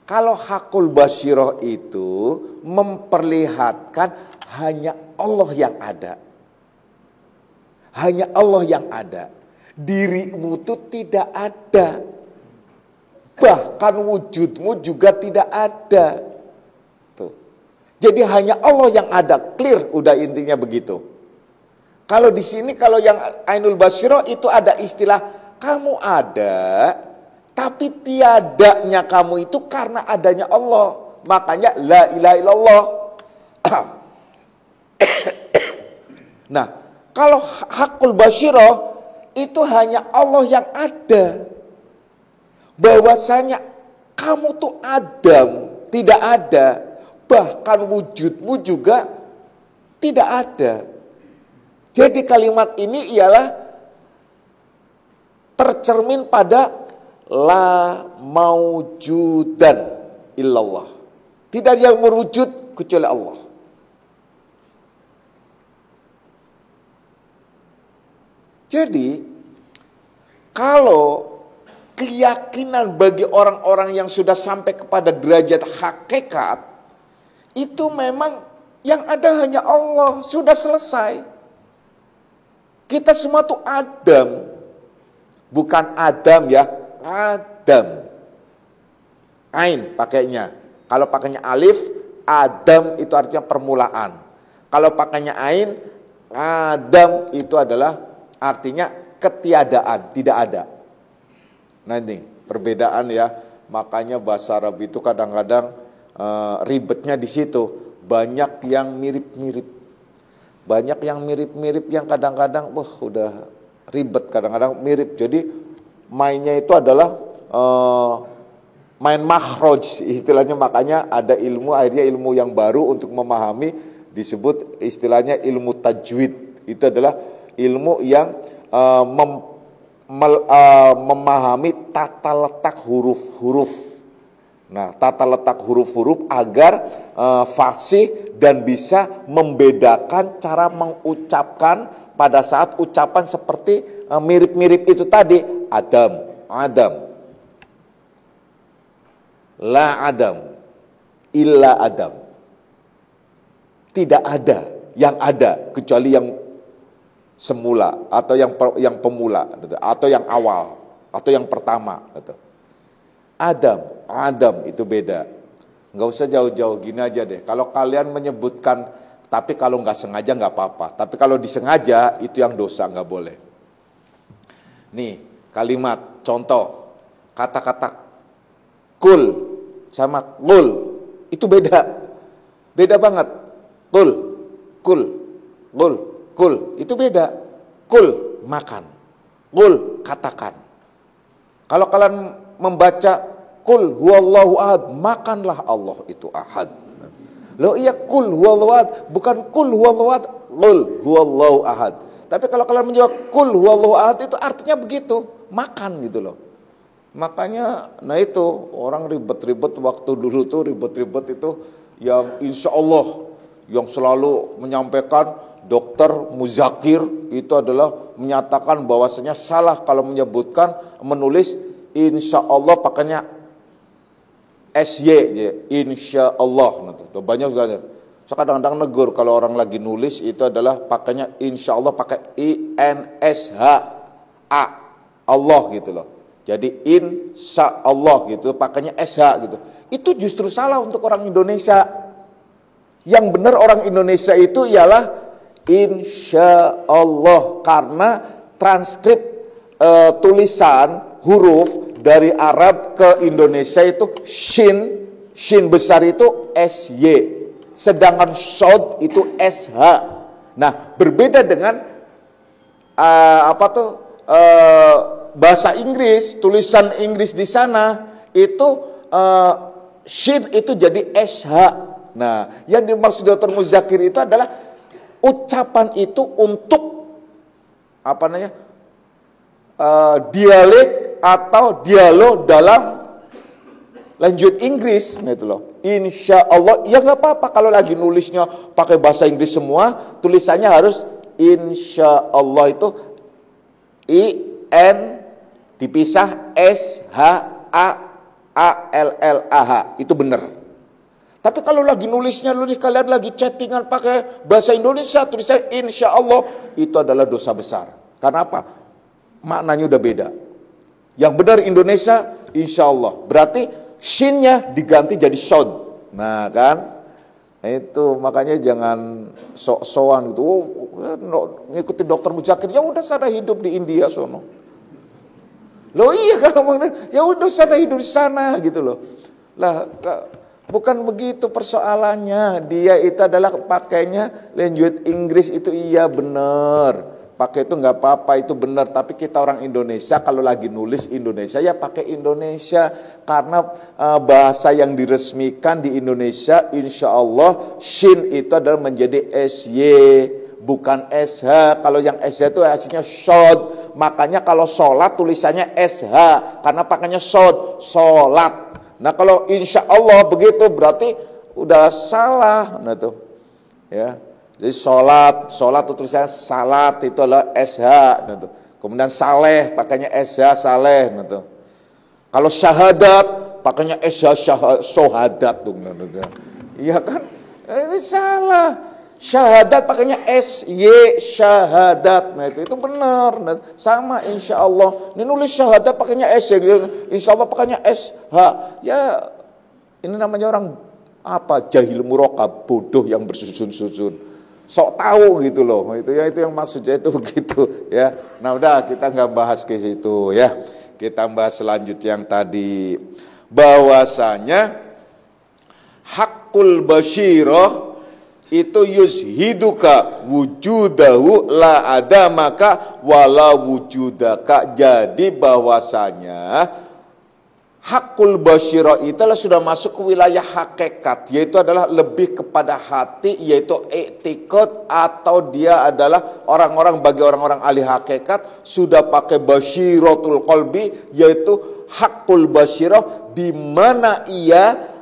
kalau haqqul basyirah itu memperlihatkan hanya Allah yang ada. Hanya Allah yang ada. Dirimu itu tidak ada. Bahkan wujudmu juga tidak ada. Tuh. Jadi hanya Allah yang ada. Clear, udah intinya begitu. Kalau di sini, kalau yang ainul basyirah itu ada istilah kamu ada, tapi tiadanya kamu itu karena adanya Allah. Makanya la ilaha illallah. Nah, kalau haqqul basyirah itu hanya Allah yang ada. Bahwasanya kamu tuh Adam, tidak ada. Bahkan wujudmu juga tidak ada. Jadi kalimat ini ialah tercermin pada la maujudan illallah. Tidak ada yang merwujud kecuali Allah. Jadi, kalau keyakinan bagi orang-orang yang sudah sampai kepada derajat hakikat, itu memang yang ada hanya Allah, sudah selesai. Kita semua tuh Adam. Bukan Adam ya, Adam. Ain pakainya. Kalau pakainya alif, Adam itu artinya permulaan. Kalau pakainya ain, Adam itu adalah artinya ketiadaan, tidak ada. Nah ini perbedaan ya. Makanya bahasa Arab itu kadang-kadang ribetnya di situ. Banyak yang mirip-mirip. Banyak yang mirip-mirip yang kadang-kadang udah ribet, kadang-kadang mirip. Jadi mainnya itu adalah main makhraj istilahnya. Makanya ada ilmu, akhirnya ilmu yang baru untuk memahami disebut istilahnya ilmu tajwid. Itu adalah ilmu yang memahami tata letak huruf-huruf. Nah, tata letak huruf-huruf agar fasih dan bisa membedakan cara mengucapkan pada saat ucapan seperti mirip-mirip itu tadi. Adam, Adam. La Adam, illa Adam. Tidak ada yang ada kecuali yang semula atau yang pemula gitu, atau yang awal atau yang pertama gitu. Adam itu beda. Nggak usah jauh-jauh, gini aja deh. Kalau kalian menyebutkan, tapi kalau nggak sengaja nggak apa-apa. Tapi kalau disengaja itu yang dosa, nggak boleh. Nih kalimat contoh, kata-kata kul sama kul itu beda banget. Kul itu beda. Kul makan, kul katakan. Kalau kalian membaca kul huwallahu ahad, makanlah Allah itu ahad. Loh iya, kul huwallahu ahad, bukan kul huwallahu ahad, kul huwallahu ahad. Tapi kalau kalian menjawab kul huwallahu ahad, itu artinya begitu, makan gitu loh. Makanya, nah itu orang ribet-ribet waktu dulu tuh, ribet-ribet itu yang insya Allah, yang selalu menyampaikan Dokter Muzakir itu adalah menyatakan bahwasanya salah kalau menulis insya Allah pakainya SY, insya Allah. Banyak juga. So kadang-kadang negur kalau orang lagi nulis itu adalah pakainya insya Allah pakai INSHA Allah gitu loh. Jadi insya Allah gitu pakainya SH gitu. Itu justru salah untuk orang Indonesia. Yang benar orang Indonesia itu ialah insya Allah, karena transkrip tulisan huruf dari Arab ke Indonesia itu shin besar itu SY, sedangkan shod itu SH. Nah, berbeda dengan bahasa Inggris, tulisan Inggris di sana itu shin itu jadi SH. Nah, yang dimaksud Dr. Muzakir itu adalah ucapan itu untuk dialek atau dialog dalam lanjut Inggris, nah itu loh. Insya Allah, ya nggak apa-apa kalau lagi nulisnya pakai bahasa Inggris semua, tulisannya harus insya Allah itu IN dipisah SHAALLAH, itu benar. Tapi kalau lagi nulisnya, kalian lagi chattingan pakai bahasa Indonesia, tulisannya insya Allah, itu adalah dosa besar. Karena apa? Maknanya udah beda. Yang benar Indonesia insya Allah, berarti shinnya diganti jadi shod. Nah kan, itu makanya jangan sok-sokan gitu. Ngikutin Dokter Muzakir, ya udah sana hidup di India sono. Loh iya, kalau ya udah sana hidup di sana gitu loh. Lah bukan begitu persoalannya. Dia itu adalah pakainya lanjut Inggris itu iya benar. Pakai itu nggak apa-apa, itu benar. Tapi kita orang Indonesia kalau lagi nulis Indonesia ya pakai Indonesia. Karena bahasa yang diresmikan di Indonesia insya Allah shin itu adalah menjadi SY, bukan SH. Kalau yang SH itu hasilnya shod. Makanya kalau sholat tulisannya SH, karena pakainya shod, sholat. Nah kalau insya Allah begitu berarti udah salah. Nah tuh ya. Jadi sholat itu tulisannya salat, itu adalah SH. Nah tuh. Kemudian saleh pakainya SH, saleh. Nah tuh. Kalau syahadat pakainya SH, syahadat tuh. Nah, iya kan? Ini salah. Syahadat pakainya SY, syahadat. Nah itu benar. Nah, sama insya Allah. Ini nulis syahadat pakainya SY, insya Allah pakainya SH. Ya ini namanya orang jahil murakab, bodoh yang bersusun-susun. Sok tahu gitu loh. Itu yang maksudnya itu begitu ya. Nah udah, kita nggak bahas ke situ ya. Kita bahas selanjutnya yang tadi, bahwasanya hakul basyirah itu yuzhiduka wujudahu la ada maka wala wujudaka. Jadi bahwasanya hakul basyirah itulah sudah masuk ke wilayah hakikat, yaitu adalah lebih kepada hati, yaitu i'tiqad, atau dia adalah bagi orang-orang ahli hakikat sudah pakai basyiratul qalbi, yaitu hakul basyirah, di mana ia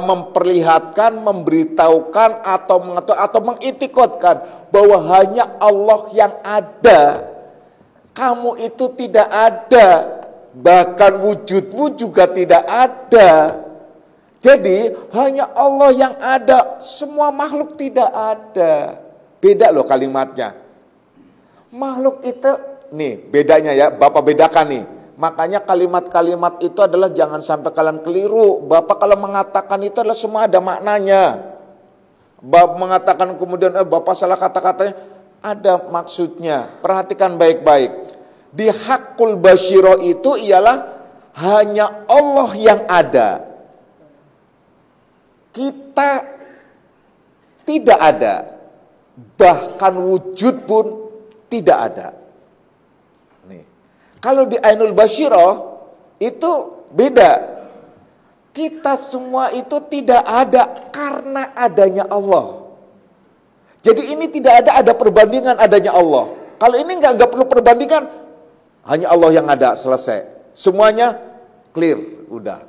memperlihatkan, memberitahukan atau mengiktikadkan bahwa hanya Allah yang ada, kamu itu tidak ada, bahkan wujudmu juga tidak ada. Jadi hanya Allah yang ada, semua makhluk tidak ada. Beda loh kalimatnya. Makhluk itu, nih bedanya ya, Bapak bedakan nih. Makanya kalimat-kalimat itu adalah jangan sampai kalian keliru. Bapak kalau mengatakan itu adalah semua ada maknanya. Bapak mengatakan kemudian Bapak salah kata-katanya, ada maksudnya. Perhatikan baik-baik. Di hakul basyiro itu ialah hanya Allah yang ada. Kita tidak ada. Bahkan wujud pun tidak ada. Nih. Kalau di Ainul Basyirah itu beda. Kita semua itu tidak ada karena adanya Allah. Jadi ini tidak ada perbandingan adanya Allah. Kalau ini nggak perlu perbandingan, hanya Allah yang ada, selesai. Semuanya clear, udah.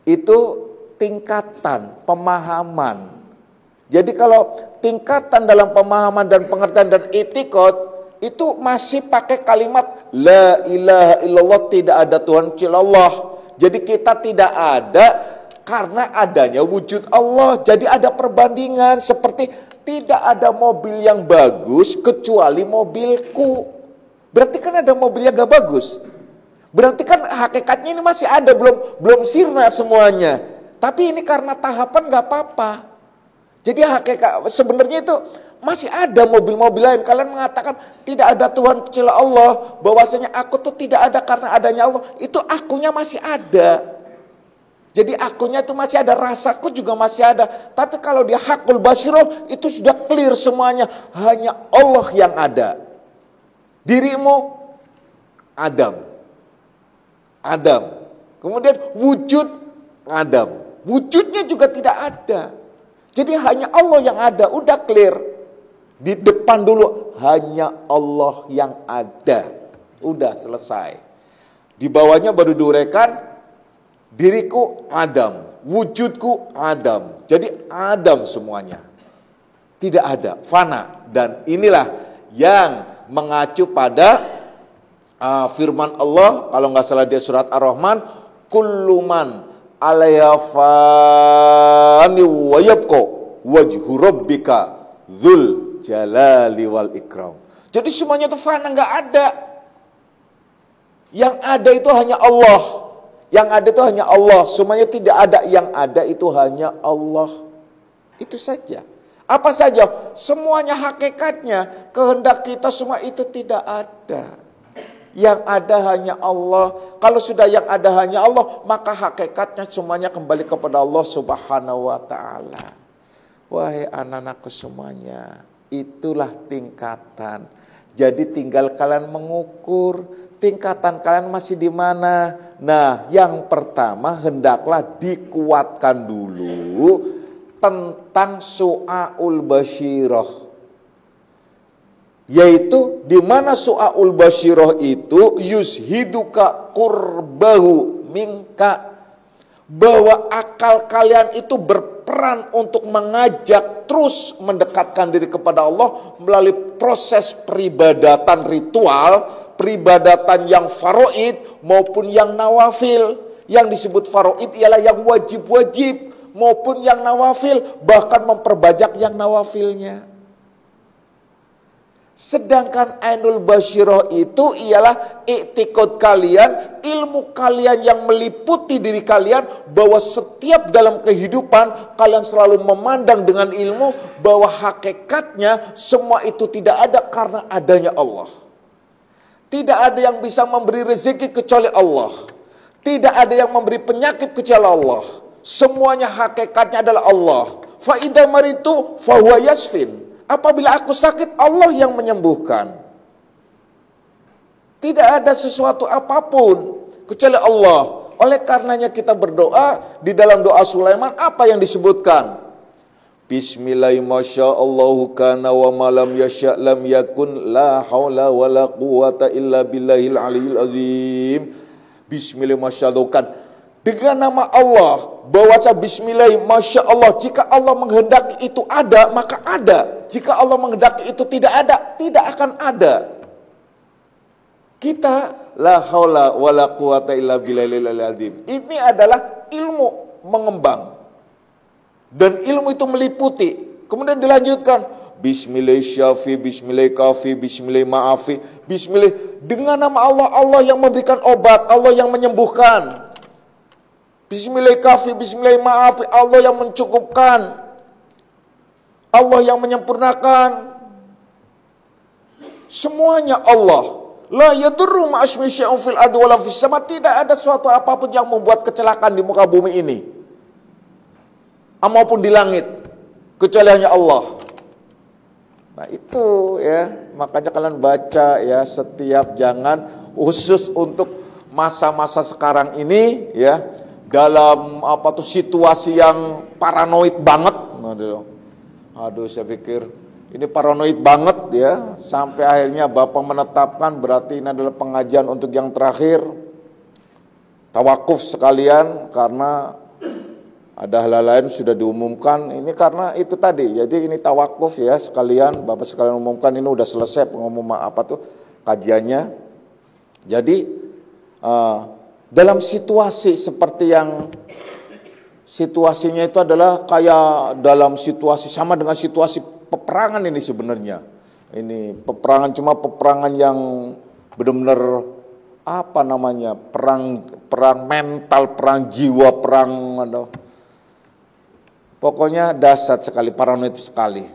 Itu tingkatan pemahaman. Jadi kalau tingkatan dalam pemahaman dan pengertian dan etikot itu masih pakai kalimat la ilaha illallah, tidak ada Tuhan kecuali Allah. Jadi kita tidak ada karena adanya wujud Allah. Jadi ada perbandingan seperti tidak ada mobil yang bagus kecuali mobilku. Berarti kan ada mobil yang gak bagus. Berarti kan hakikatnya ini masih ada, belum sirna semuanya. Tapi ini karena tahapan gak apa-apa. Jadi hakikat sebenarnya itu masih ada mobil-mobil lain. Kalian mengatakan tidak ada Tuhan kecuali Allah, bahwasanya aku tuh tidak ada karena adanya Allah. Itu akunya masih ada. Jadi akunya itu masih ada, rasaku juga masih ada. Tapi kalau di hakul basyirah itu sudah clear semuanya, hanya Allah yang ada. Dirimu Adam. Kemudian wujud Adam. Wujudnya juga tidak ada. Jadi hanya Allah yang ada, udah clear. Di depan dulu hanya Allah yang ada. Udah selesai. Di bawahnya baru diuraikan diriku Adam, wujudku Adam. Jadi Adam semuanya. Tidak ada, fana. Dan inilah yang mengacu pada firman Allah, kalau nggak salah di surat Ar-Rahman, kulluman alaiha fani wa yabqa wajhu rabbika dzul jalali wal ikram. Jadi semuanya itu fana, nggak ada. Yang ada itu hanya Allah. Yang ada itu hanya Allah. Semuanya tidak ada. Yang ada itu hanya Allah. Itu saja. Apa saja? Semuanya hakikatnya. Kehendak kita semua itu tidak ada. Yang ada hanya Allah. Kalau sudah yang ada hanya Allah, maka hakikatnya semuanya kembali kepada Allah Subhanahu wa ta'ala. Wahai anak-anakku semuanya, itulah tingkatan. Jadi tinggal kalian mengukur tingkatan kalian masih di mana. Nah, yang pertama hendaklah dikuatkan dulu tentang su'aul basyirah. Yaitu di mana su'aul basyirah itu yushiduka qurbahu minka, bahwa akal kalian itu berperan untuk mengajak terus mendekatkan diri kepada Allah melalui proses peribadatan ritual, peribadatan yang faraid maupun yang nawafil. Yang disebut faraid ialah yang wajib-wajib maupun yang nawafil, bahkan memperbanyak yang nawafilnya. Sedangkan Ainul Basyirah itu ialah i'tiqad kalian, ilmu kalian yang meliputi diri kalian, bahwa setiap dalam kehidupan kalian selalu memandang dengan ilmu bahwa hakikatnya semua itu tidak ada karena adanya Allah. Tidak ada yang bisa memberi rezeki kecuali Allah. Tidak ada yang memberi penyakit kecuali Allah. Semuanya hakikatnya adalah Allah. Fa idza maritu fa huwa yasfin. Apabila aku sakit, Allah yang menyembuhkan. Tidak ada sesuatu apapun kecuali Allah. Oleh karenanya kita berdoa di dalam doa Sulaiman, apa yang disebutkan? Bismillahirrahmanirrahim kana wa ma lam yasha lam yakun la haula wa la quwata illa billahil aliyil azim. Bismillahirrahmanirrahim. Dengan nama Allah, bahwasa bismillah, masya Allah, jika Allah menghendaki itu ada, maka ada. Jika Allah menghendaki itu tidak ada, tidak akan ada. Kita la haula wala quwata illa billahil azim. Ini adalah ilmu mengembang. Dan ilmu itu meliputi. Kemudian dilanjutkan, Bismillah syafi, bismillah kafi, bismillah ma'afi, bismillah. Dengan nama Allah, Allah yang memberikan obat, Allah yang menyembuhkan. Bismillah kafi, bismillah ma'afi, Allah yang mencukupkan, Allah yang menyempurnakan. Semuanya Allah. La yadurru ma'asmi syai'un fil ardi wala fis sama. Tidak ada suatu apapun yang membuat kecelakaan di muka bumi ini maupun di langit kecuali hanya Allah. Nah itu ya, makanya kalian baca ya setiap, jangan khusus untuk masa-masa sekarang ini ya, dalam situasi yang paranoid banget. Aduh saya pikir ini paranoid banget ya, sampai akhirnya Bapak menetapkan berarti ini adalah pengajian untuk yang terakhir. Tawakuf sekalian karena ada hal lain sudah diumumkan. Ini karena itu tadi, jadi ini tawakuf ya sekalian. Bapak sekalian umumkan ini udah selesai pengumuman kajiannya. Jadi dalam situasi seperti yang situasinya itu adalah kayak dalam situasi sama dengan situasi peperangan ini sebenarnya. Ini peperangan, cuma peperangan yang benar-benar perang mental, perang jiwa, pokoknya dahsyat sekali, paranoid sekali.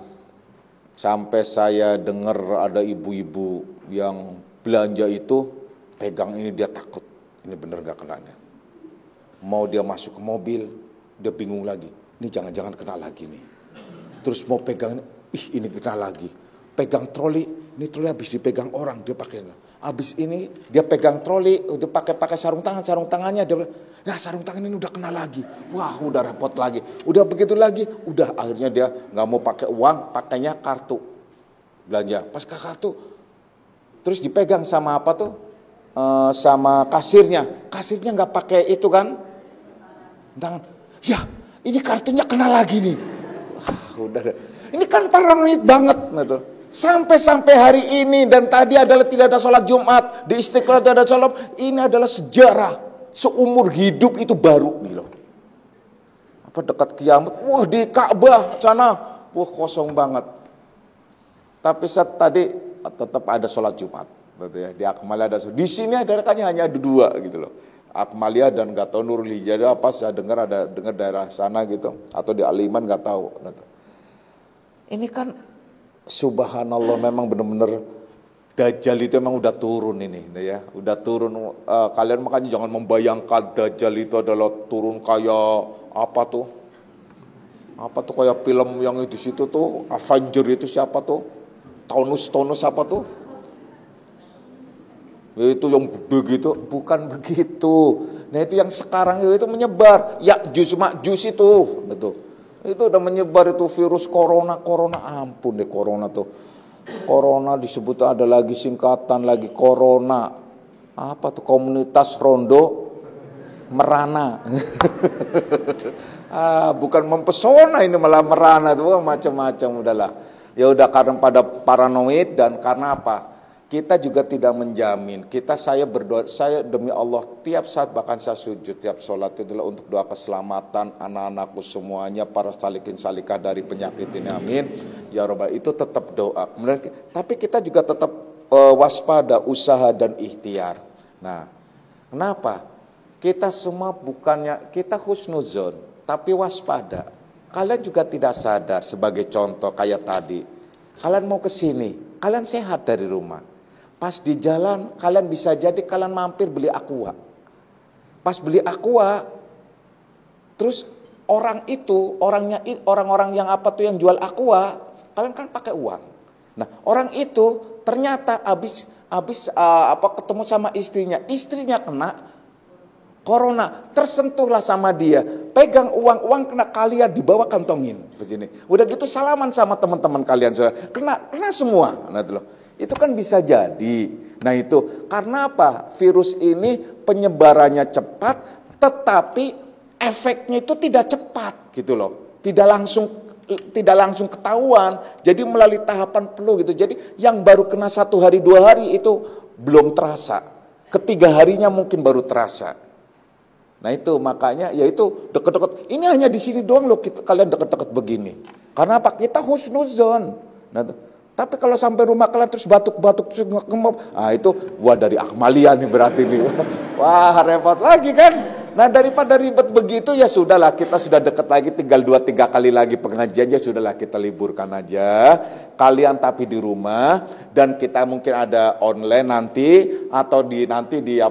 Sampai saya dengar ada ibu-ibu yang belanja itu pegang ini, dia takut ini benar gak kenanya. Mau dia masuk ke mobil, dia bingung lagi, ini jangan-jangan kena lagi nih. Terus mau pegang ini kena lagi. Pegang troli, ini troli habis dipegang orang, dia pakai. Habis ini dia pegang troli, udah pakai sarung tangannya dia, nah sarung tangan ini udah kena lagi. Wah, udah repot lagi. Udah begitu lagi, udah akhirnya dia nggak mau pakai uang, pakainya kartu belanja. Pas ke kartu, terus dipegang sama sama kasirnya. Kasirnya nggak pakai itu kan? Tangan. Ya, ini kartunya kena lagi nih. Wah, udah. Ini kan paranoid banget gitu. Sampai hari ini dan tadi adalah tidak ada sholat Jumat di Istiqlal, tidak ada sholat. Ini adalah sejarah seumur hidup itu baru nih loh. Dekat kiamat, wah di Ka'bah sana, wah kosong banget. Tapi tadi tetap ada sholat Jumat, gitu ya. Di Akmalia ada. Di sini hanya ada dua gitu loh. Akmalia dan nggak tahu Nurul Hijadah apa, saya dengar daerah sana gitu, atau di Aliman nggak tahu. Ini kan subhanallah, memang benar-benar Dajjal itu memang udah turun ini ya, udah turun. Kalian makanya jangan membayangkan Dajjal itu adalah turun kayak kayak film yang di situ tuh Avenger itu siapa tuh, Thanos apa tuh, itu yang begitu, bukan begitu. Nah itu yang sekarang itu menyebar, Ya'juj Ma'juj itu gitu. Itu udah menyebar itu virus corona, ampun deh corona tuh. Corona disebut ada lagi singkatan lagi corona. Komunitas Rondo Merana. Bukan mempesona ini, malah merana tuh macam-macam udahlah. Ya udah, karena pada paranoid dan karena apa? Kita juga tidak menjamin. Saya berdoa, saya demi Allah tiap saat, bahkan saya sujud tiap sholat itu adalah untuk doa keselamatan anak-anakku semuanya, para salikin salikah dari penyakit ini, amin ya Rabbal. Itu tetap doa. Kemudian, tapi kita juga tetap waspada, usaha dan ikhtiar. Nah, kenapa? Kita semua bukannya kita husnuzon, tapi waspada. Kalian juga tidak sadar, sebagai contoh kayak tadi, kalian mau ke sini, kalian sehat dari rumah. Pas di jalan, kalian bisa jadi kalian mampir beli aqua. Pas beli aqua, terus orang-orang yang yang jual aqua, kalian kan pakai uang. Nah, orang itu ternyata habis ketemu sama istrinya kena corona, tersentuhlah sama dia, pegang uang kena, kalian dibawa kantongin begini. Udah gitu salaman sama teman-teman kalian, kena semua. Nah, itu kan bisa jadi. Nah itu karena apa? Virus ini penyebarannya cepat, tetapi efeknya itu tidak cepat gitu loh. Tidak langsung ketahuan. Jadi melalui tahapan perlu gitu. Jadi yang baru kena 1 hari 2 hari itu belum terasa. Ketiga harinya mungkin baru terasa. Nah itu makanya yaitu deket-deket. Ini hanya di sini doang loh kalian deket-deket begini. Karena apa? Kita husnuzon. Nah, tapi kalau sampai rumah kalian terus batuk-batuk terus ngemop, itu wah dari Akmalia nih berarti nih. Wah repot lagi kan. Nah daripada ribet begitu ya sudahlah, kita sudah deket lagi, tinggal 2-3 kali lagi pengajian, ya sudahlah kita liburkan aja. Kalian tapi di rumah, dan kita mungkin ada online nanti atau nanti di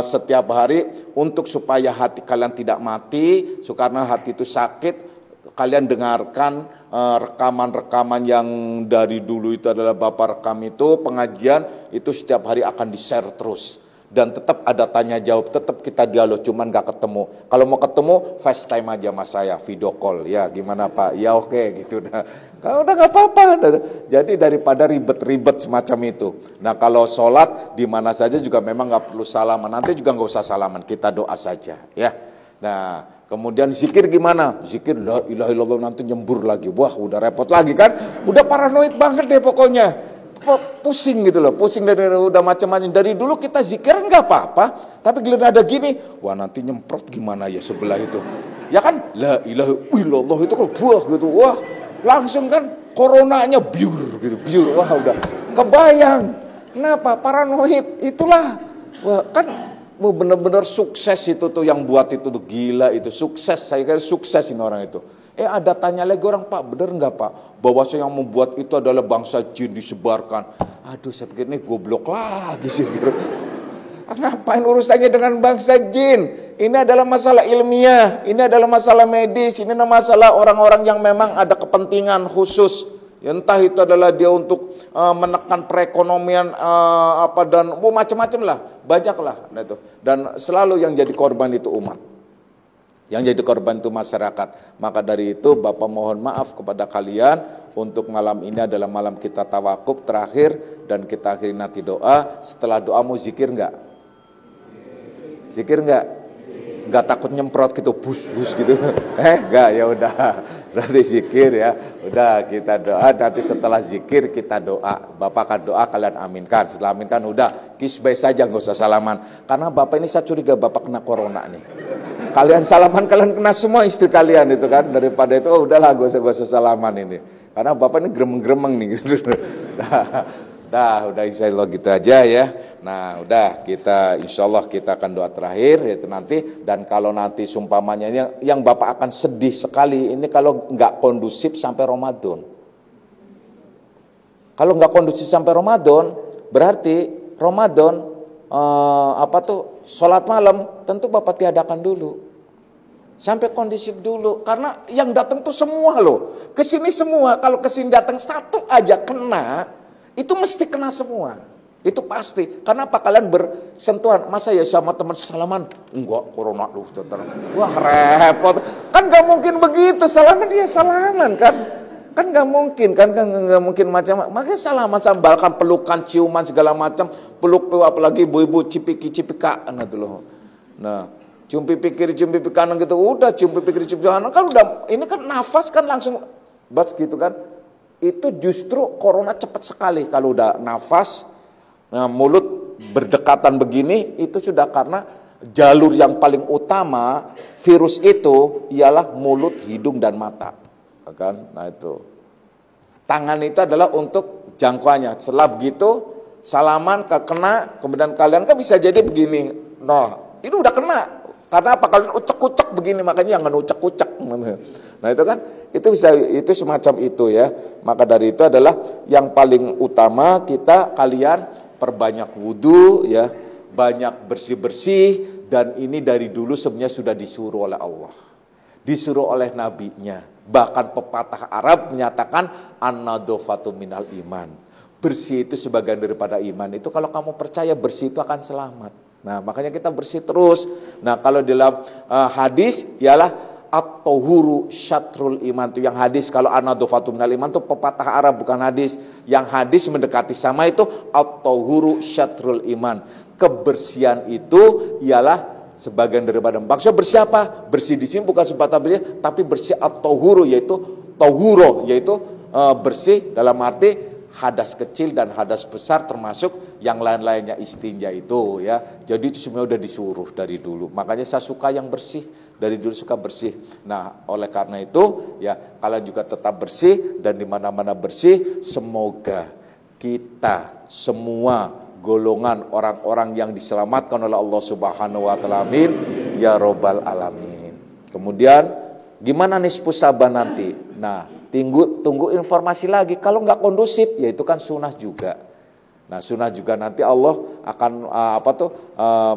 setiap hari, untuk supaya hati kalian tidak mati, karena hati itu sakit. Kalian dengarkan rekaman-rekaman yang dari dulu itu adalah Bapak rekam itu, pengajian itu setiap hari akan di-share terus. Dan tetap ada tanya jawab, tetap kita dialog, cuman gak ketemu. Kalau mau ketemu, FaceTime aja sama saya, video call. Ya gimana Pak? Ya oke gitu. Kalau udah gak apa-apa. Jadi daripada ribet-ribet semacam itu. Nah kalau sholat di mana saja juga memang gak perlu salaman. Nanti juga gak usah salaman, kita doa saja. Ya. Nah kemudian zikir gimana? Zikir la ilaha illallah, nanti nyembur lagi. Wah udah repot lagi kan? Udah paranoid banget deh pokoknya. Pusing gitu loh, pusing dari udah macam-macam. Dari dulu kita zikir nggak apa-apa, tapi giliran ada gini, wah nanti nyemprot gimana ya sebelah itu. Ya kan? La ilaha illallah itu kan buah gitu. Wah, langsung kan coronanya biur gitu, biur. Wah udah kebayang. Kenapa? Paranoid. Itulah. Wah, kan benar-benar sukses itu tuh yang buat itu tuh, gila itu sukses. Saya kira sukses ini orang itu. Ada tanya lagi orang, Pak, benar nggak Pak, bahwa yang membuat itu adalah bangsa jin disebarkan. Aduh, saya pikir ini goblok lagi sih. Ngapain urusannya dengan bangsa jin? Ini adalah masalah ilmiah, ini adalah masalah medis, ini adalah masalah orang-orang yang memang ada kepentingan khusus. Entah itu adalah dia untuk menekan perekonomian dan macam-macam lah, banyak lah. Nah, itu. Dan selalu yang jadi korban itu umat. Yang jadi korban itu masyarakat. Maka dari itu Bapak mohon maaf kepada kalian, untuk malam ini adalah malam kita tawakuf terakhir, dan kita akhiri nanti doa. Setelah doa mau zikir enggak? Zikir enggak? Enggak takut nyemprot gitu, bus gitu. Enggak, ya udah. Berarti zikir ya. Udah kita doa, nanti setelah zikir kita doa. Bapak akan doa, kalian aminkan. Setelah aminkan udah, kisbay saja, enggak usah salaman. Karena Bapak ini saya curiga Bapak kena corona nih. Kalian salaman, kalian kena semua istri kalian itu kan. Daripada itu, udahlah gak usah salaman ini. Karena Bapak ini gremeng-gremeng nih. Udah insya Allah gitu aja ya. Nah udah, kita insya Allah kita akan doa terakhir yaitu nanti. Dan kalau nanti sumpamanya yang Bapak akan sedih sekali, ini kalau nggak kondusif sampai Ramadan. Kalau nggak kondusif sampai Ramadan, berarti Ramadan sholat malam tentu Bapak tiadakan dulu sampai kondisif dulu, karena yang datang tuh semua loh, kesini semua. Kalau kesini datang satu aja kena, itu mesti kena semua, itu pasti. Karena apa? Kalian bersentuhan. Masa ya sama teman salaman enggak corona lu, wah repot kan. Gak mungkin begitu, salaman dia salaman kan nggak mungkin kan nggak mungkin macam. Makanya salaman, sambalkan, pelukan, ciuman segala macam, peluk apalagi ibu-ibu cipika gitu loh. Nah cium pipi kiri, cium pipi kanan gitu, udah cium pipi kiri, cium pipi kanan kan udah. Ini kan nafas kan langsung bas gitu kan. Itu justru corona cepat sekali kalau udah nafas. Nah, mulut berdekatan begini itu sudah, karena jalur yang paling utama virus itu ialah mulut, hidung dan mata. Kan? Nah itu tangan itu adalah untuk jangkauannya. Setelah begitu salaman kena, kemudian kalian kan bisa jadi begini. Nah itu udah kena. Karena apa? Kalian ucek-ucek begini, makanya jangan ucek-ucek. Nah itu kan, itu bisa, itu semacam itu ya. Maka dari itu adalah yang paling utama, kalian perbanyak wudu ya, banyak bersih-bersih. Dan ini dari dulu sebenarnya sudah disuruh oleh Allah, disuruh oleh nabinya. Bahkan pepatah Arab menyatakan an-nadhafatu minal iman. Bersih itu sebagian daripada iman. Itu kalau kamu percaya bersih itu akan selamat. Nah makanya kita bersih terus. Nah kalau dalam hadis ialah at-tahuru syatrul iman. Itu yang hadis. Kalau an-nadhafatu minal iman itu pepatah Arab, bukan hadis. Yang hadis mendekati sama itu at-tahuru syatrul iman. Kebersihan itu ialah sebagian daripada. Maksudnya bersih apa? Bersih di sini bukan sebatas bersih, tapi bersih at-tahuru, yaitu tahuro, yaitu bersih dalam arti hadas kecil dan hadas besar, termasuk yang lain-lainnya istinja itu ya. Jadi itu sebenarnya udah disuruh dari dulu. Makanya saya suka yang bersih. dari dulu suka bersih. Nah, oleh karena itu ya kalian juga tetap bersih dan di mana-mana bersih. Semoga kita semua golongan orang-orang yang diselamatkan oleh Allah Subhanahu wa taala. Amin ya robbal alamin. Kemudian gimana nisfu Sa'ban nanti? Nah, tunggu informasi lagi. Kalau nggak kondusif, ya itu kan sunnah juga. Nah, sunnah juga nanti Allah akan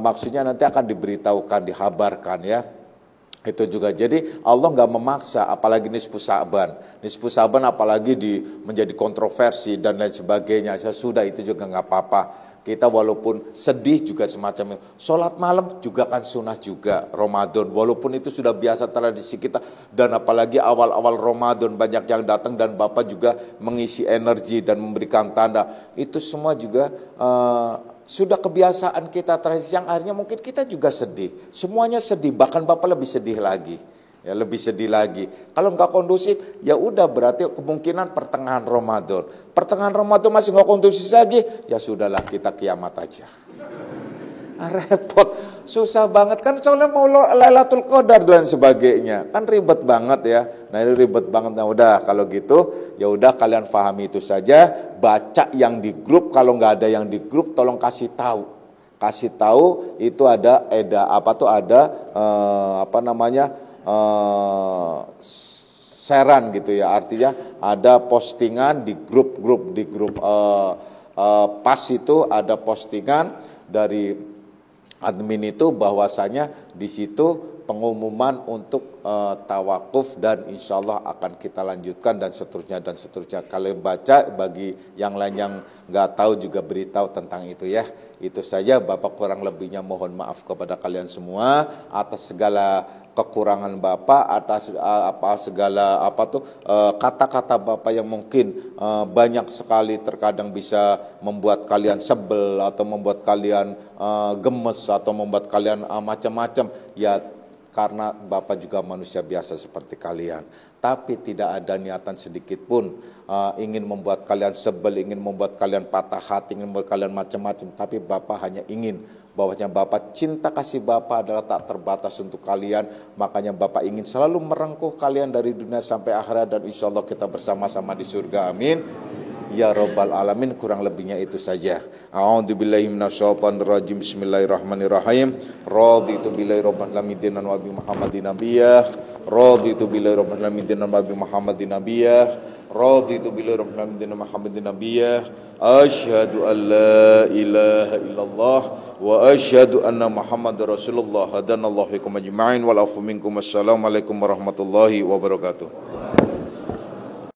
maksudnya nanti akan diberitahukan, dihabarkan ya. Itu juga. Jadi Allah nggak memaksa, apalagi nisfu Sa'ban. Nisfu Sa'ban apalagi menjadi kontroversi dan lain sebagainya. Sudah itu juga nggak apa-apa. Kita walaupun sedih juga semacam itu. Sholat malam juga kan sunnah juga Ramadan. Walaupun itu sudah biasa tradisi kita. Dan apalagi awal-awal Ramadan banyak yang datang dan Bapak juga mengisi energi dan memberikan tanda. Itu semua juga sudah kebiasaan kita tradisi yang akhirnya mungkin kita juga sedih. Semuanya sedih, bahkan Bapak lebih sedih lagi. Ya, lebih sedih lagi. Kalau nggak kondusif, ya udah berarti kemungkinan pertengahan Ramadan. Pertengahan Ramadan masih nggak kondusif lagi, ya sudahlah kita kiamat aja. Repot, susah banget kan soalnya mau Lailatul Qadar dan sebagainya, kan ribet banget ya. Nah ini ribet banget. Nah udah kalau gitu, ya udah kalian pahami itu saja. Baca yang di grup, kalau nggak ada yang di grup, tolong kasih tahu. Kasih tahu itu ada sharean gitu ya, artinya ada postingan di grup pas itu ada postingan dari admin itu bahwasanya di situ pengumuman untuk tawakuf dan insya Allah akan kita lanjutkan dan seterusnya. Kalian baca, bagi yang lain yang nggak tahu juga beritahu tentang itu ya. Itu saja. Bapak kurang lebihnya mohon maaf kepada kalian semua atas segala kekurangan Bapak, atas segala kata-kata Bapak yang mungkin banyak sekali terkadang bisa membuat kalian sebel atau membuat kalian gemes atau membuat kalian macam-macam ya. Karena Bapak juga manusia biasa seperti kalian. Tapi tidak ada niatan sedikit pun ingin membuat kalian sebel, ingin membuat kalian patah hati, ingin membuat kalian macam-macam. Tapi Bapak hanya ingin bahwasanya Bapak cinta kasih Bapak adalah tak terbatas untuk kalian. Makanya Bapak ingin selalu merengkuh kalian dari dunia sampai akhirat. Dan insya Allah kita bersama-sama di surga. Amin. Ya Rabbal Alamin. Kurang lebihnya itu saja. A'udzubillahi minasyaitonirrajim. Bismillahirrahmanirrahim. Raditu billahi rabbil alamin wa bi Muhammadin nabiyah. Raditu billahi rabbil alamin wa bi Muhammadin nabiyah. Raditu billahi rabbil alamin wa Muhammadin nabiyah. Asyhadu an la ilaha illallah wa asyhadu anna Muhammadar Rasulullah. Hadanallahu fikum ajma'in wal afu minkum. Wassalamualaikum warahmatullahi wabarakatuh.